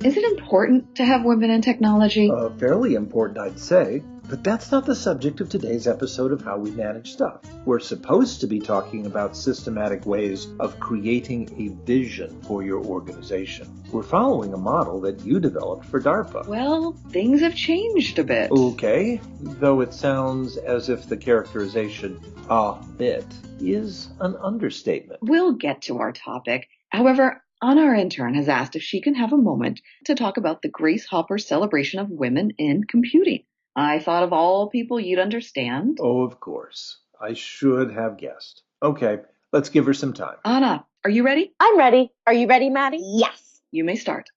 Is it important to have women in technology? Fairly important, I'd say. But that's not the subject of today's episode of How We Manage Stuff. We're supposed to be talking about systematic ways of creating a vision for your organization. We're following a model that you developed for DARPA. Well, things have changed a bit. Okay, though it sounds as if the characterization, a bit, is an understatement. We'll get to our topic. However, Anna, our intern, has asked if she can have a moment to talk about the Grace Hopper celebration of women in computing. I thought of all people you'd understand. Oh, of course. I should have guessed. Okay, let's give her some time. Anna, are you ready? I'm ready. Are you ready, Maddie? Yes. You may start.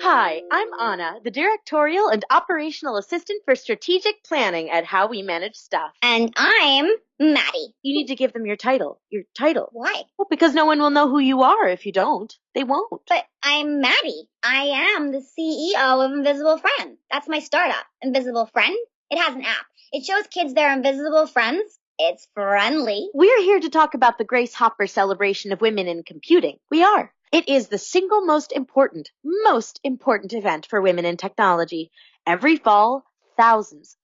Hi, I'm Anna, the Directorial and Operational Assistant for Strategic Planning at How We Manage Stuff. And I'm Maddie. You need to give them your title. Your title. Why? Well, because no one will know who you are if you don't. They won't. But I'm Maddie. I am the CEO of Invisible Friend. That's my startup. Invisible Friend? It has an app. It shows kids their invisible friends. It's friendly. We're here to talk about the Grace Hopper celebration of women in computing. We are. It is the single most important event for women in technology. Every fall, thousands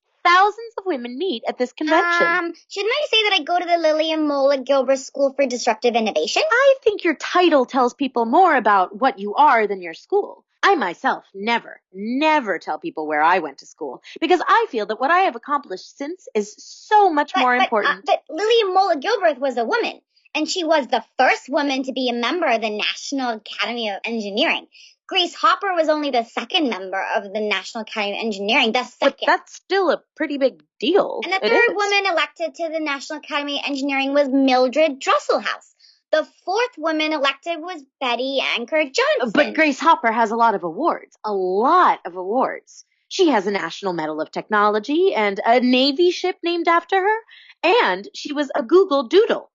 of women meet at this convention. Shouldn't I say that I go to the Lily and Mola Gilbert School for Disruptive Innovation? I think your title tells people more about what you are than your school. I myself never tell people where I went to school because I feel that what I have accomplished since is so much more important. But Lily and Mola Gilbert was a woman. And she was the first woman to be a member of the National Academy of Engineering. Grace Hopper was only the second member of the National Academy of Engineering, the second. But that's still a pretty big deal. And the third woman elected to the National Academy of Engineering was Mildred Dresselhaus. The fourth woman elected was Betty Anker Johnson. But Grace Hopper has a lot of awards. A lot of awards. She has a National Medal of Technology and a Navy ship named after her. And she was a Google Doodle.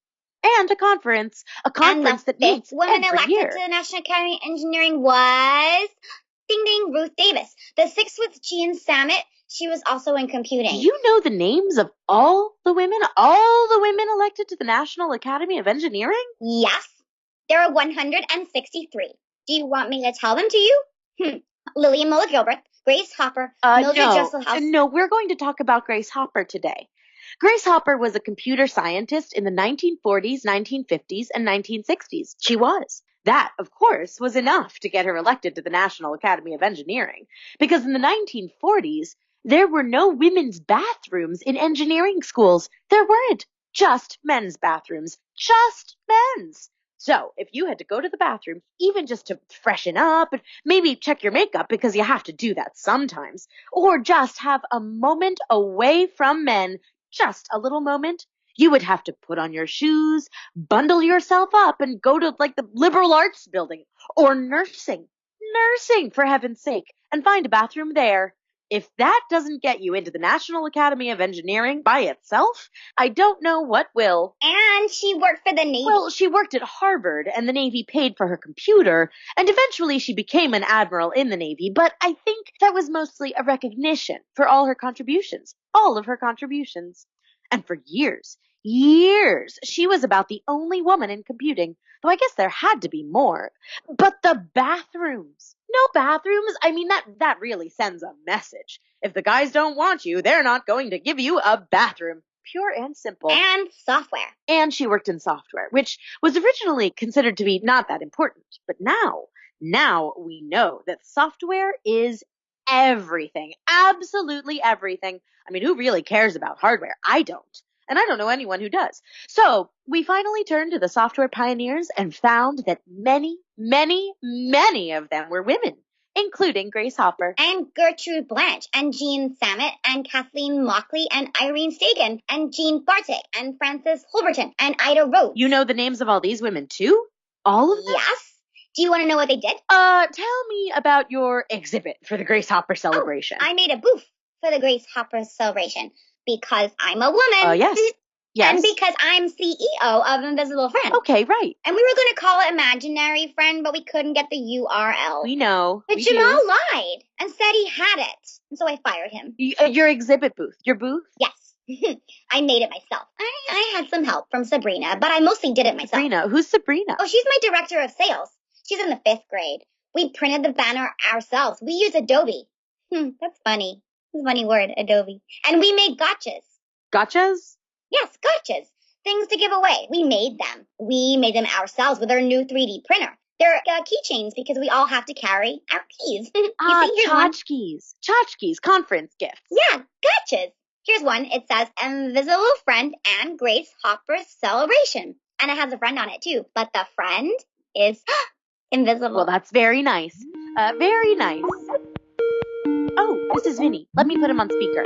And a conference that meets woman every elected year. to the National Academy of Engineering was, ding ding, Ruth Davis. The sixth was Jean Sammet. She was also in computing. Do you know the names of all the women elected to the National Academy of Engineering? Yes, there are 163. Do you want me to tell them to you? Lily and Mola Gilbert, Grace Hopper, Mildred Dresselhaus. No, we're going to talk about Grace Hopper today. Grace Hopper was a computer scientist in the 1940s, 1950s, and 1960s. She was. That, of course, was enough to get her elected to the National Academy of Engineering. Because in the 1940s, there were no women's bathrooms in engineering schools. There weren't. Just men's bathrooms. Just men's. So, if you had to go to the bathroom, even just to freshen up and maybe check your makeup because you have to do that sometimes, or just have a moment away from men, just a little moment, you would have to put on your shoes, bundle yourself up, and go to, the liberal arts building, or nursing, for heaven's sake, and find a bathroom there. If that doesn't get you into the National Academy of Engineering by itself, I don't know what will. And she worked for the Navy. Well, she worked at Harvard, and the Navy paid for her computer, and eventually she became an admiral in the Navy, but I think that was mostly a recognition for all her contributions. All of her contributions. And for years, she was about the only woman in computing, though I guess there had to be more. But the bathrooms. No bathrooms? I mean, that really sends a message. If the guys don't want you, they're not going to give you a bathroom. Pure and simple. And software. And she worked in software, which was originally considered to be not that important. But now we know that software is everything. Absolutely everything. I mean, who really cares about hardware? I don't. And I don't know anyone who does. So we finally turned to the software pioneers and found that many of them were women, including Grace Hopper. And Gertrude Blanche, and Jean Sammet, and Kathleen Mockley, and Irene Stegan, and Jean Bartik, and Frances Holberton, and Ida Rhodes. You know the names of all these women too? All of them? Yes. Do you want to know what they did? Tell me about your exhibit for the Grace Hopper celebration. I made a booth for the Grace Hopper celebration because I'm a woman. Yes. Yes. And because I'm CEO of Invisible Friend. Okay, right. And we were going to call it Imaginary Friend, but we couldn't get the URL. We know. But Jamal lied and said he had it. And so I fired him. Your exhibit booth. Your booth? Yes. I made it myself. I had some help from Sabrina, but I mostly did it myself. Sabrina? Who's Sabrina? Oh, she's my director of sales. She's in the 5th grade. We printed the banner ourselves. We use Adobe. That's funny. It's a funny word, Adobe. And we made gotchas. Gotchas? Yes, gotchas. Things to give away. We made them. We made them ourselves with our new 3D printer. They're keychains because we all have to carry our keys. Tchotchkes. Tchotchkes, conference gifts. Yeah, gotchas. Here's one. It says, Invisible Friend and Grace Hopper's Celebration. And it has a friend on it, too. But the friend is invisible. Well, that's very nice. Very nice. Oh, this is Vinny. Let me put him on speaker.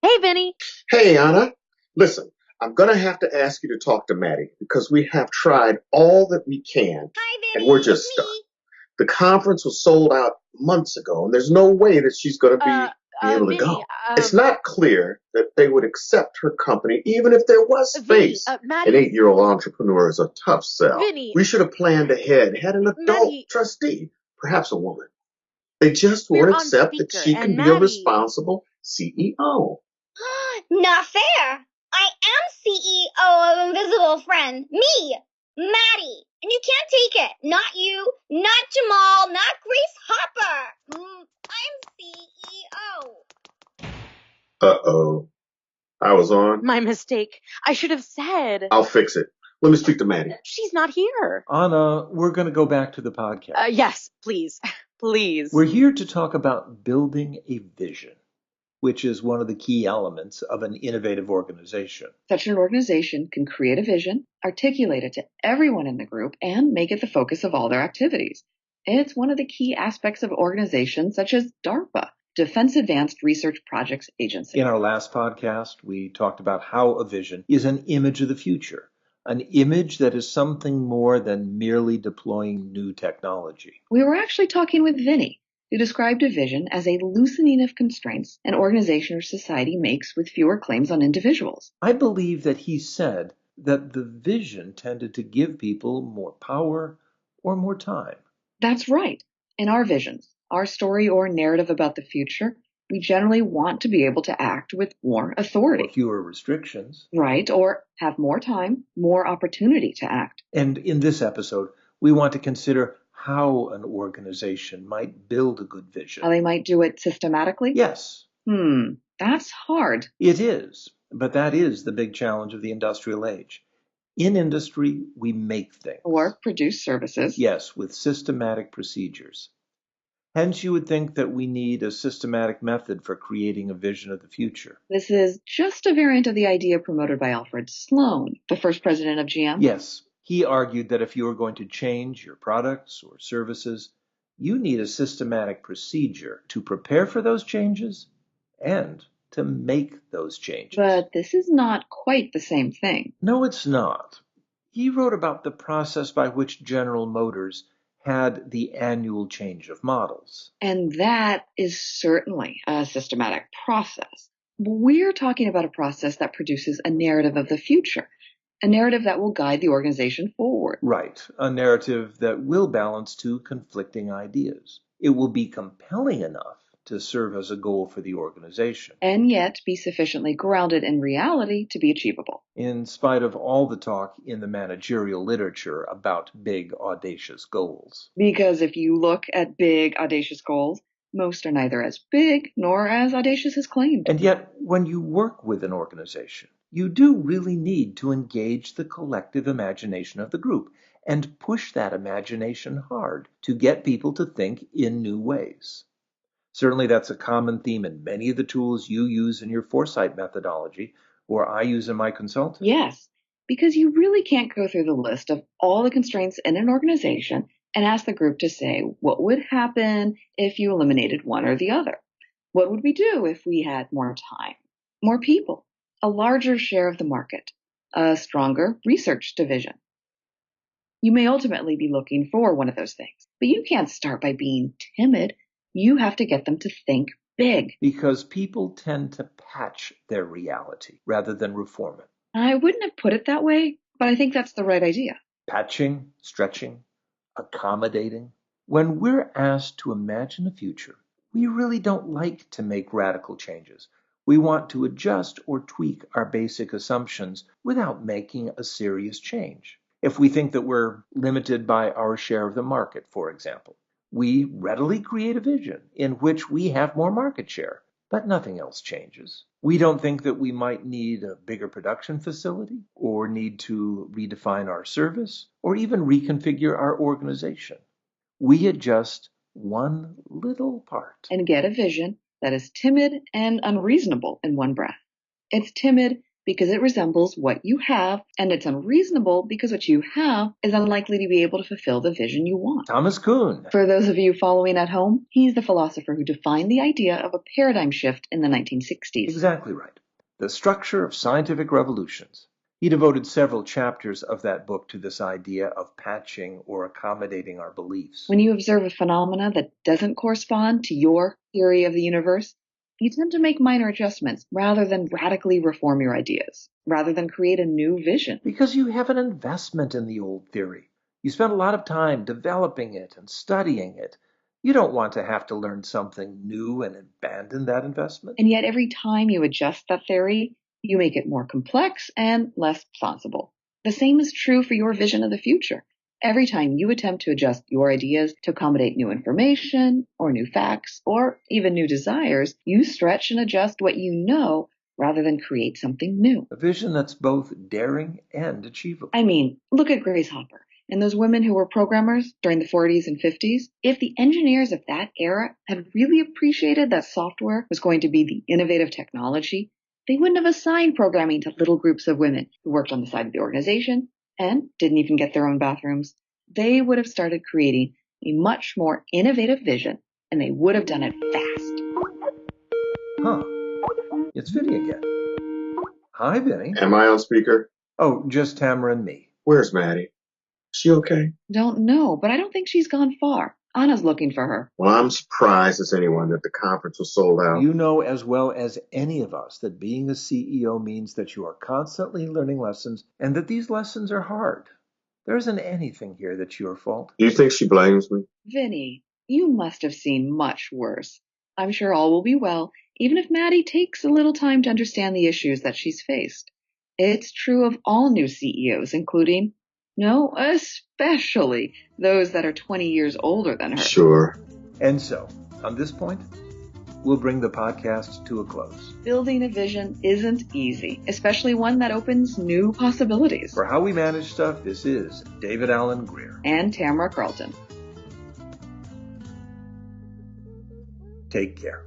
Hey, Vinny. Hey, Anna. Listen, I'm going to have to ask you to talk to Maddie because we have tried all that we can. Hi, Vinny. And we're just stuck. The conference was sold out months ago, and there's no way that she's going to be able to Vinny, go. It's not clear that they would accept her company, even if there was space. Maddie, An 8-year-old entrepreneur is a tough sell. Vinny, we should have planned ahead, had an adult Maddie, trustee, perhaps a woman. They just won't accept that she can be a responsible CEO. Not fair. I am CEO of Invisible Friend. Me, Maddie. And you can't take it. Not you, not Jamal, not Grace Hopper. I'm CEO. Uh-oh. I was on. My mistake. I should have said. I'll fix it. Let me speak to Maddie. She's not here. Anna, we're going to go back to the podcast. Yes, please. Please. We're here to talk about building a vision, which is one of the key elements of an innovative organization. Such an organization can create a vision, articulate it to everyone in the group, and make it the focus of all their activities. It's one of the key aspects of organizations such as DARPA, Defense Advanced Research Projects Agency. In our last podcast, we talked about how a vision is an image of the future, an image that is something more than merely deploying new technology. We were actually talking with Vinny, who described a vision as a loosening of constraints an organization or society makes with fewer claims on individuals. I believe that he said that the vision tended to give people more power or more time. That's right. In our visions, our story or narrative about the future, we generally want to be able to act with more authority. Or fewer restrictions. Right, or have more time, more opportunity to act. And in this episode, we want to consider how an organization might build a good vision. How they might do it systematically? Yes. That's hard. It is, but that is the big challenge of the industrial age. In industry, we make things. Or produce services. Yes, with systematic procedures. Hence, you would think that we need a systematic method for creating a vision of the future. This is just a variant of the idea promoted by Alfred Sloan, the first president of GM. Yes, he argued that if you are going to change your products or services, you need a systematic procedure to prepare for those changes and to make those changes. But this is not quite the same thing. No, it's not. He wrote about the process by which General Motors had the annual change of models. And that is certainly a systematic process. We're talking about a process that produces a narrative of the future, a narrative that will guide the organization forward. Right, a narrative that will balance two conflicting ideas. It will be compelling enough to serve as a goal for the organization. And yet be sufficiently grounded in reality to be achievable. In spite of all the talk in the managerial literature about big, audacious goals. Because if you look at big, audacious goals, most are neither as big nor as audacious as claimed. And yet, when you work with an organization, you do really need to engage the collective imagination of the group and push that imagination hard to get people to think in new ways. Certainly that's a common theme in many of the tools you use in your foresight methodology, or I use in my consulting. Yes, because you really can't go through the list of all the constraints in an organization and ask the group to say, what would happen if you eliminated one or the other? What would we do if we had more time, more people, a larger share of the market, a stronger research division? You may ultimately be looking for one of those things, but you can't start by being timid. You have to get them to think big. Because people tend to patch their reality rather than reform it. I wouldn't have put it that way, but I think that's the right idea. Patching, stretching, accommodating. When we're asked to imagine a future, we really don't like to make radical changes. We want to adjust or tweak our basic assumptions without making a serious change. If we think that we're limited by our share of the market, for example, we readily create a vision in which we have more market share, but nothing else changes. We don't think that we might need a bigger production facility or need to redefine our service or even reconfigure our organization. We adjust one little part. And get a vision that is timid and unreasonable in one breath. It's timid because it resembles what you have, and it's unreasonable because what you have is unlikely to be able to fulfill the vision you want. Thomas Kuhn. For those of you following at home, he's the philosopher who defined the idea of a paradigm shift in the 1960s. Exactly right. The Structure of Scientific Revolutions. He devoted several chapters of that book to this idea of patching or accommodating our beliefs. When you observe a phenomena that doesn't correspond to your theory of the universe, you tend to make minor adjustments rather than radically reform your ideas, rather than create a new vision. Because you have an investment in the old theory. You spent a lot of time developing it and studying it. You don't want to have to learn something new and abandon that investment. And yet every time you adjust that theory, you make it more complex and less plausible. The same is true for your vision of the future. Every time you attempt to adjust your ideas to accommodate new information or new facts or even new desires, you stretch and adjust what you know rather than create something new. A vision that's both daring and achievable. I mean, look at Grace Hopper and those women who were programmers during the 40s and 50s. If the engineers of that era had really appreciated that software was going to be the innovative technology, they wouldn't have assigned programming to little groups of women who worked on the side of the organization and didn't even get their own bathrooms. They would have started creating a much more innovative vision, and they would have done it fast. Huh. It's Vinny again. Hi, Vinny. Am I on speaker? Oh, just Tamara and me. Where's Maddie? She okay? Don't know, but I don't think she's gone far. Anna's looking for her. Well, I'm surprised as anyone that the conference was sold out. You know as well as any of us that being a CEO means that you are constantly learning lessons and that these lessons are hard. There isn't anything here that's your fault. Do you think she blames me? Vinny, you must have seen much worse. I'm sure all will be well, even if Maddie takes a little time to understand the issues that she's faced. It's true of all new CEOs, including, no, especially those that are 20 years older than her. Sure. And so, on this point, we'll bring the podcast to a close. Building a vision isn't easy, especially one that opens new possibilities. For How We Manage Stuff, this is David Allen Grier. And Tamara Carlton. Take care.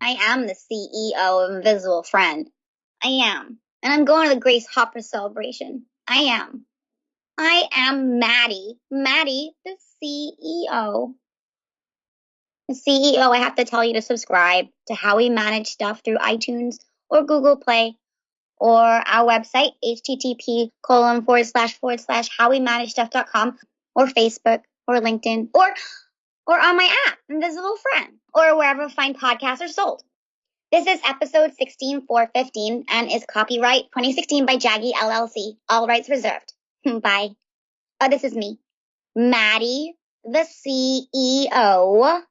I am the CEO of Invisible Friend. I am. And I'm going to the Grace Hopper celebration. I am Maddie. Maddie, the CEO. The CEO, I have to tell you to subscribe to How We Manage Stuff through iTunes or Google Play or our website, http://howwemanagestuff.com or Facebook or LinkedIn or on my app, Invisible Friend, or wherever fine podcasts are sold. This is episode 16415 and is copyright 2016 by Jaggy LLC. All rights reserved. Bye. Oh, this is me, Maddie, the CEO.